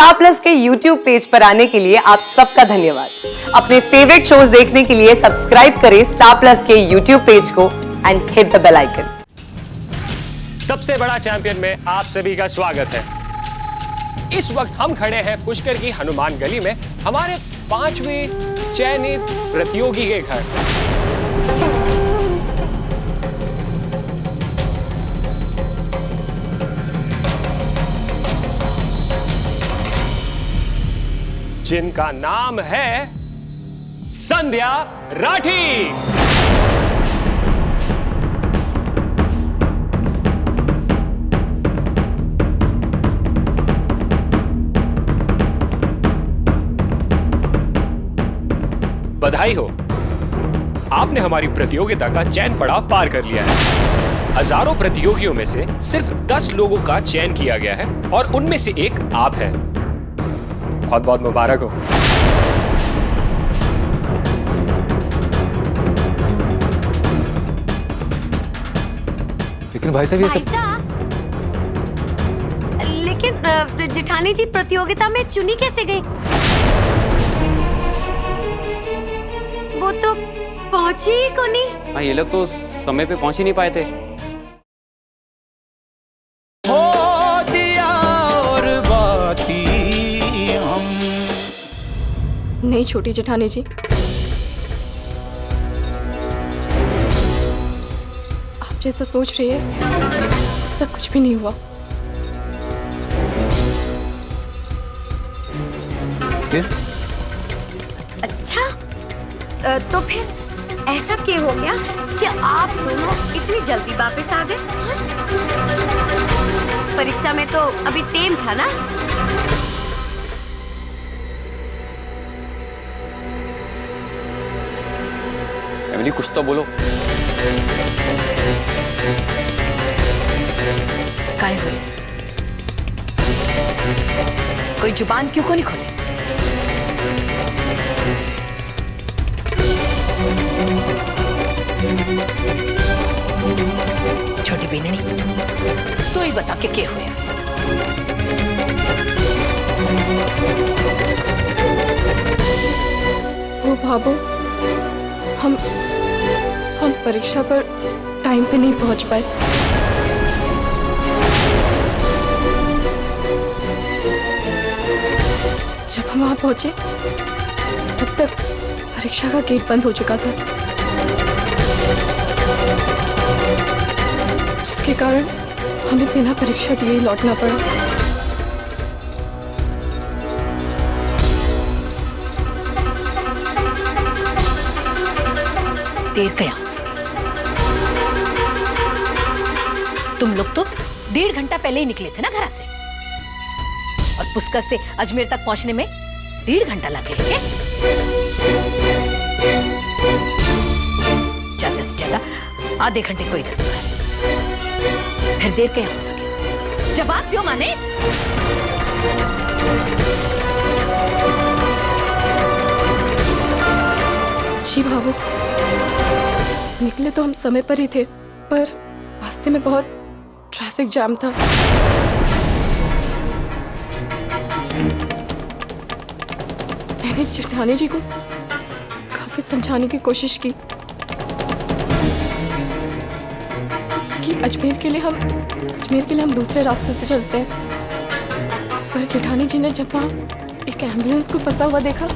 Star Plus के YouTube page पर आने के लिए आप सबका धन्यवाद। अपने फेवरेट शोज देखने के लिए सब्सक्राइब करें स्टार प्लस के YouTube पेज को and hit the bell icon. सबसे बड़ा चैंपियन में आप सभी का स्वागत है। इस वक्त हम खड़े हैं पुष्कर की हनुमान गली में हमारे 5वें चयनित प्रतियोगी के घर। जिनका नाम है संध्या राठी। बधाई हो, आपने हमारी प्रतियोगिता का चयन पड़ाव पार कर लिया है। हजारों प्रतियोगियों में से सिर्फ 10 लोगों का चयन किया गया है और उनमें से एक आप हैं। बहुत बहुत मुबारक हो। लेकिन भाई साहब ये सब लेकिन जेठानी जी प्रतियोगिता में चुनी कैसे गई? वो तो पहुंची ही को नहीं। हाँ, ये लोग तो समय पे पहुंच ही नहीं पाए थे। हो दिया और बाती हम। नहीं छोटी जेठानी जी, आप जैसा सोच रही है ऐसा कुछ भी नहीं हुआ। अच्छा, तो फिर ऐसा क्यों हो गया कि आप दोनों इतनी जल्दी वापस आ गए? परीक्षा में तो अभी टेम था ना? एमिली, कुछ तो बोलो। काय हुई? कोई जुबान क्यों को नहीं खोले? छोटी बीननी, तू ही बता के क्या हुआ? वो बाबू, हम परीक्षा पर टाइम पे नहीं पहुंच पाए। जब हम वहां पहुंचे तब तक परीक्षा का गेट बंद हो चुका था, जिसके कारण हमें बिना परीक्षा दिए ही लौटना पड़ा। देर कयाम से तुम लोग तो 1.5 घंटा पहले ही निकले थे ना घर से, और पुष्कर से अजमेर तक पहुंचने में 1.5 घंटा लगेगा। ज्यादा से ज्यादा आधे घंटे कोई रास्ता है, फिर देर क्या हो सके? जवाब क्यों माने? जी बाबू, निकले तो हम समय पर ही थे, पर रास्ते में बहुत ट्रैफिक जाम था। मैंने जेठानी जी को काफी समझाने की कोशिश की कि अजमेर के लिए हम दूसरे रास्ते से चलते हैं, पर जेठानी जी ने जब वहां एक एम्बुलेंस को फंसा हुआ देखा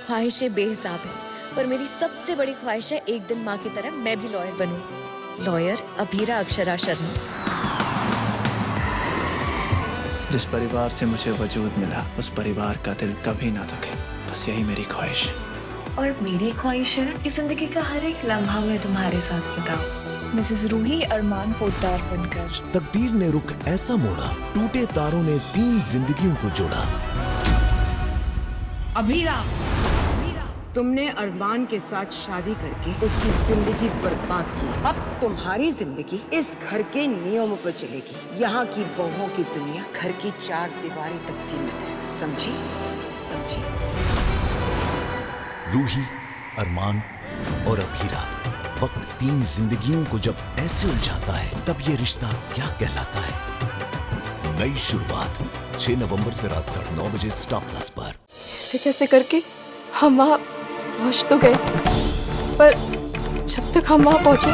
ख्वाहिशें बेहिसाब है, पर मेरी सबसे बड़ी ख्वाहिश है एक दिन माँ की तरह मैं भी लॉयर बनूं। लॉयर अभीरा अक्षरा शर्मा। जिस परिवार से मुझे वजूद मिला उस परिवार का दिल कभी ना दुखे, बस यही मेरी ख्वाहिश है। और मेरी ख्वाहिश है कि जिंदगी का हर एक लम्हा मैं तुम्हारे साथ बिताऊं। मिसेस रूही अरमान पोद्दार बनकर। तकदीर ने रुख ऐसा मोड़ा, टूटे तारों ने 3 जिंदगियों को जोड़ा। अभीरा तुमने अरमान के साथ शादी करके उसकी जिंदगी बर्बाद की। अब तुम्हारी जिंदगी इस घर के नियमों पर चलेगी। यहाँ की बहुओं की दुनिया घर की 4 दीवारी तक सीमित है, समझी? समझी? रूही, अरमान और अभीरा, वक्त 3 जिंदगियों को जब ऐसे उलझाता है तब ये रिश्ता क्या कहलाता है? नई शुरुआत 6 नवंबर से रात 9:30 बजे स्टार प्लस पर। जैसे कैसे करके हम वहाँ पहुँच तो गए, पर जब तक हम वहाँ पहुँचे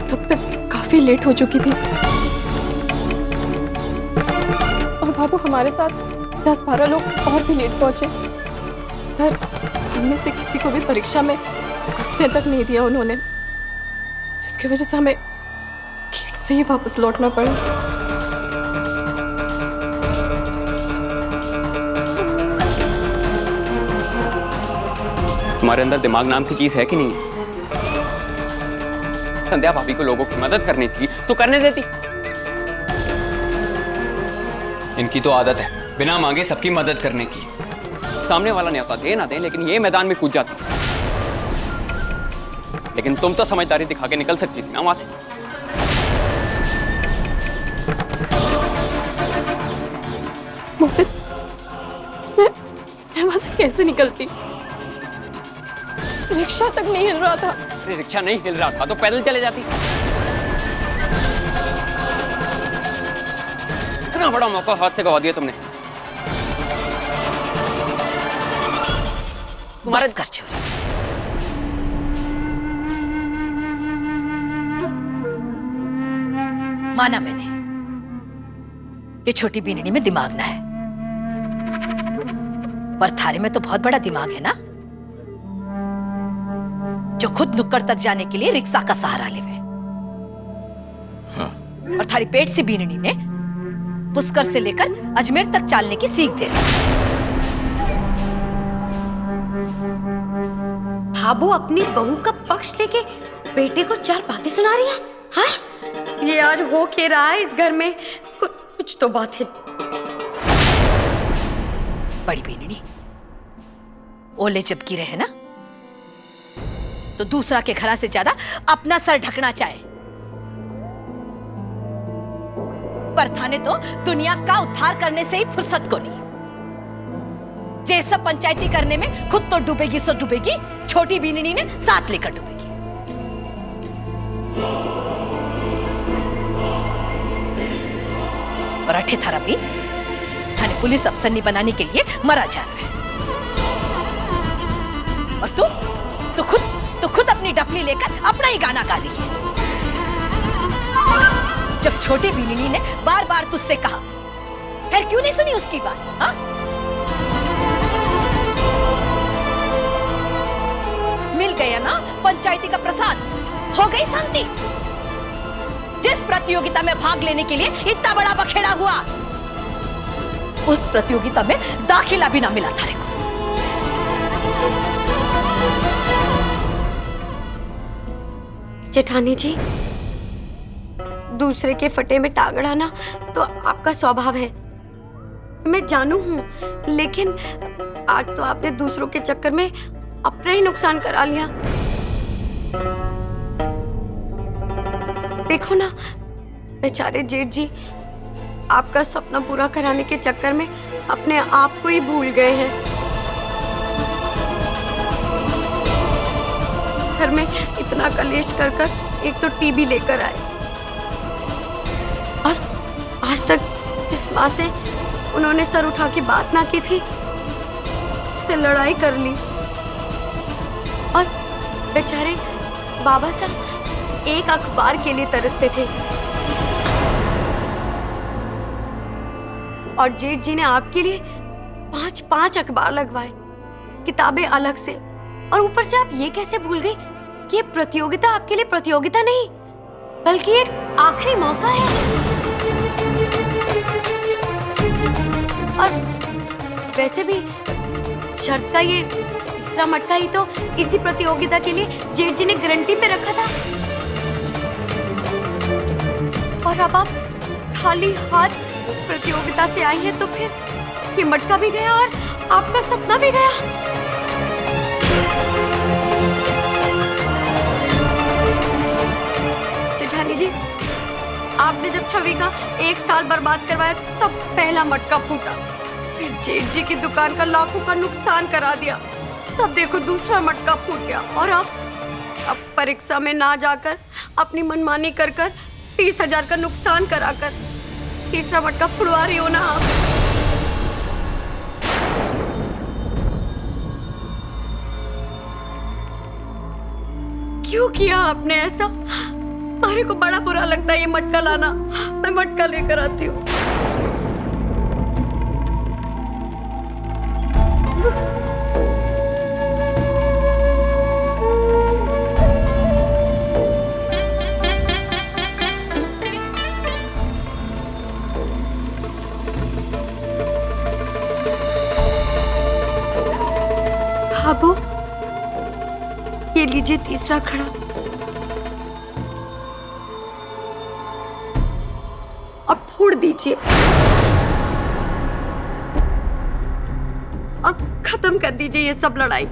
तब तक काफी लेट हो चुकी थी। और बाबू हमारे साथ 10-12 लोग और भी लेट पहुँचे, पर हमने से किसी को भी परीक्षा में घुसने तक नहीं दिया उन्होंने, जिसकी वजह से हमें गेट से ही वापस लौटना पड़ा। तुम्हारे अंदर दिमाग नाम की चीज है कि नहीं? संध्या भाभी को लोगों की मदद करनी थी तो करने देती। इनकी तो आदत है बिना मांगे सबकी मदद करने की। सामने वाला न्योता दे ना दे, लेकिन ये मैदान में कूद जाती। लेकिन तुम तो समझदारी दिखा के निकल सकती थी ना वहां से। मोहित, मैं वहां से कैसे निकलती? रिक्शा तक नहीं हिल रहा था। अरे रिक्शा नहीं हिल रहा था तो पैदल चले जाती। इतना बड़ा मौका हाथ से गवा दिया तुमने। तुम्हारा घर छोड़। माना मैंने कि छोटी बीननी में दिमाग ना है, पर थारे में तो बहुत बड़ा दिमाग है ना, जो खुद नुक्कड़ तक जाने के लिए रिक्शा का सहारा लेवे। हाँ। और थारी पेट से बीननी ने पुष्कर से लेकर अजमेर तक चलने की सीख दे रही। भाभू अपनी बहू का पक्ष लेके बेटे को 4 बातें सुना रही है। हाँ, ये आज हो के रहा है इस घर में। कुछ तो बात है। बड़ी बीननी ओले जब गिरे है ना, तो दूसरा के घरा से ज्यादा अपना सर ढकना चाहे। पर थाने तो दुनिया का उद्धार करने से ही फुर्सत को नहीं। जे सब पंचायती करने में खुद तो डूबेगी सो डूबेगी, छोटी बीननी ने साथ लेकर डूबेगी। और अठे थारा भी थाने पुलिस अफसरनी बनाने के लिए मरा जा रहा है। और तू खुद अपनी डफली लेकर अपना ही गाना गा रही है। जब छोटी बीननी ने बार बार तुझसे कहा, फिर क्यों नहीं सुनी उसकी बात? हा? मिल गया ना पंचायती का प्रसाद, हो गई शांति। जिस प्रतियोगिता में भाग लेने के लिए इतना बड़ा बखेड़ा हुआ, उस प्रतियोगिता में दाखिला भी ना मिला थारे को। जेठानी जी, दूसरे के फटे में टांग अड़ाना तो आपका स्वभाव है, मैं जानू हूं, लेकिन आज तो आपने दूसरों के चक्कर में अपना ही नुकसान करा लिया। देखो ना, बेचारे जेठ जी आपका सपना पूरा कराने के चक्कर में अपने आप को ही भूल गए हैं। घर में इतना कलेश कर एक तो टीबी लेकर आए, और आज तक जिस माँ से उन्होंने सर उठा के बात ना की थी, उससे लड़ाई कर ली। और बेचारे बाबा साहब एक अखबार के लिए तरसते थे, और जेठ जी ने आपके लिए 5-5 अखबार लगवाए, किताबें अलग से। और ऊपर से आप ये कैसे भूल गई कि ये प्रतियोगिता आपके लिए प्रतियोगिता नहीं, बल्कि एक आखिरी मौका है। और वैसे भी शर्त का ये तीसरा मटका ही तो इसी प्रतियोगिता के लिए जेठ जी ने गारंटी पे रखा था। और अब आप खाली हाथ प्रतियोगिता से आई है, तो फिर ये मटका भी गया और आपका सपना भी गया। आपने जब छवि का 1 साल बर्बाद करवाया तब पहला मटका फूटा, फिर जेठ जी की दुकान का लाखों का नुकसान करा दिया, तब देखो दूसरा मटका फूट गया, और अब परीक्षा में ना जाकर अपनी मनमानी कर 30,000 का नुकसान कराकर तीसरा मटका फुड़वा रही हो ना आप। क्यों किया आपने ऐसा? मेरे को बड़ा बुरा लगता है ये मटका लाना। मैं मटका लेकर आती हूँ। बाबू, ये लीजिए तीसरा खड़ा, और फोड़ दीजिए और खत्म कर दीजिए ये सब लड़ाई।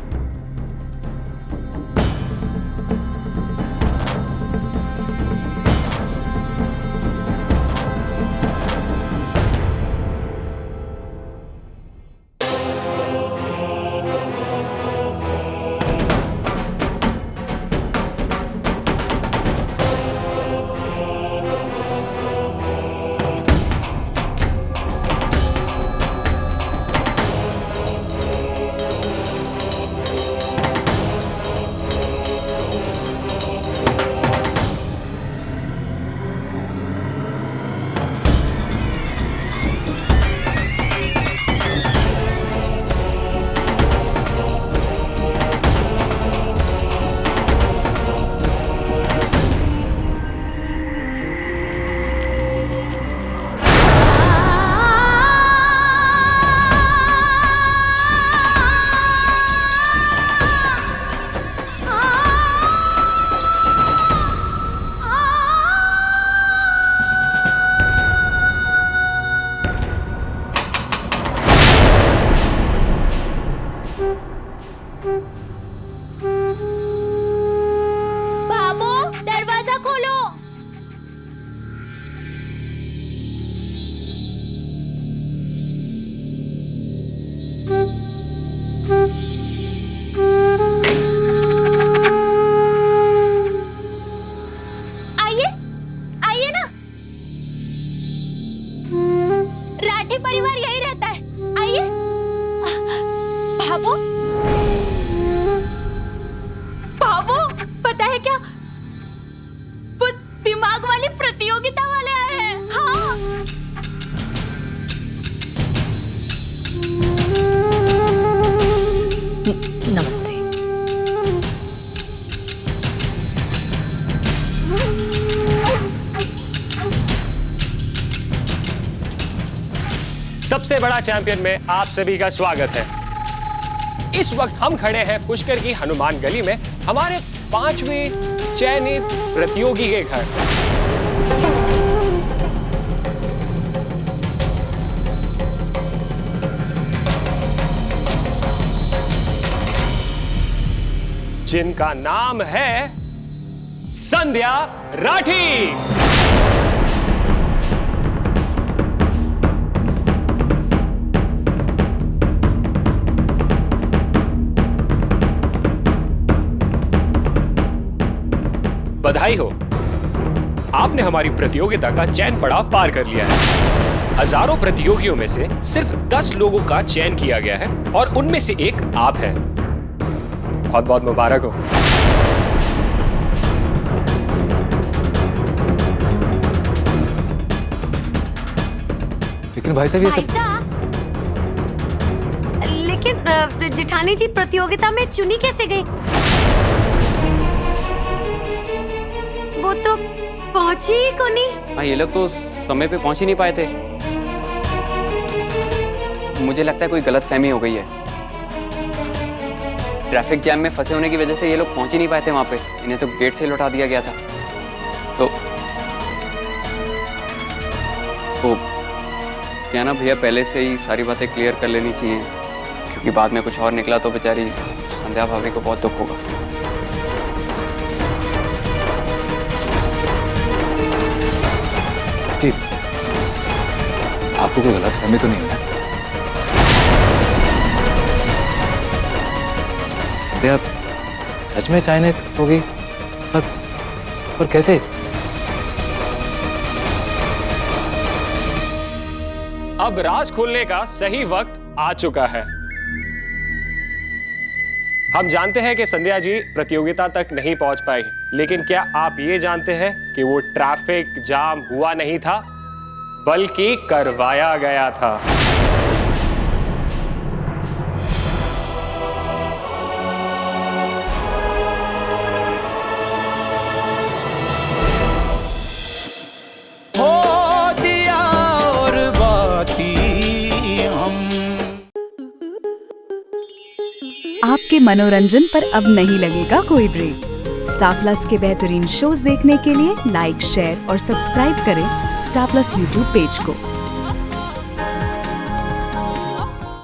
सबसे बड़ा चैंपियन में आप सभी का स्वागत है। इस वक्त हम खड़े हैं पुष्कर की हनुमान गली में हमारे 5वें चयनित प्रतियोगी के घर। जिनका नाम है संध्या राठी। बधाई हो, आपने हमारी प्रतियोगिता का चयन पड़ाव पार कर लिया है। हजारों प्रतियोगियों में से सिर्फ 10 लोगों का चयन किया गया है और उनमें से एक आप हैं। बहुत बहुत मुबारक हो। लेकिन भाई साहब ये सब लेकिन जेठानी जी प्रतियोगिता में चुनी कैसे गई? वो तो पहुंची ही को नहीं। हाँ, ये लोग तो समय पे पहुंच ही नहीं पाए थे। मुझे लगता है कोई गलतफहमी हो गई है। ट्रैफिक जैम में फंसे होने की वजह से ये लोग पहुंच ही नहीं पाए थे वहां पे। इन्हें तो गेट से लौटा दिया गया था। तो क्या ना भैया, पहले से ही सारी बातें क्लियर कर लेनी चाहिए, क्योंकि बाद में कुछ और निकला तो बेचारी संध्या भाभी को बहुत दुख होगा। आपको कोई गलतफहमी तो नहीं है? संध्या सच में चाइना होगी? पर कैसे? अब राज खोलने का सही वक्त आ चुका है। हम जानते हैं कि संध्या जी प्रतियोगिता तक नहीं पहुंच पाई, लेकिन क्या आप ये जानते हैं कि वो ट्रैफिक जाम हुआ नहीं था, बल्कि करवाया गया था। आपके मनोरंजन पर अब नहीं लगेगा कोई ब्रेक। स्टार प्लस के बेहतरीन शोज देखने के लिए लाइक, शेयर और सब्सक्राइब करें स्टार प्लस यूट्यूब पेज को।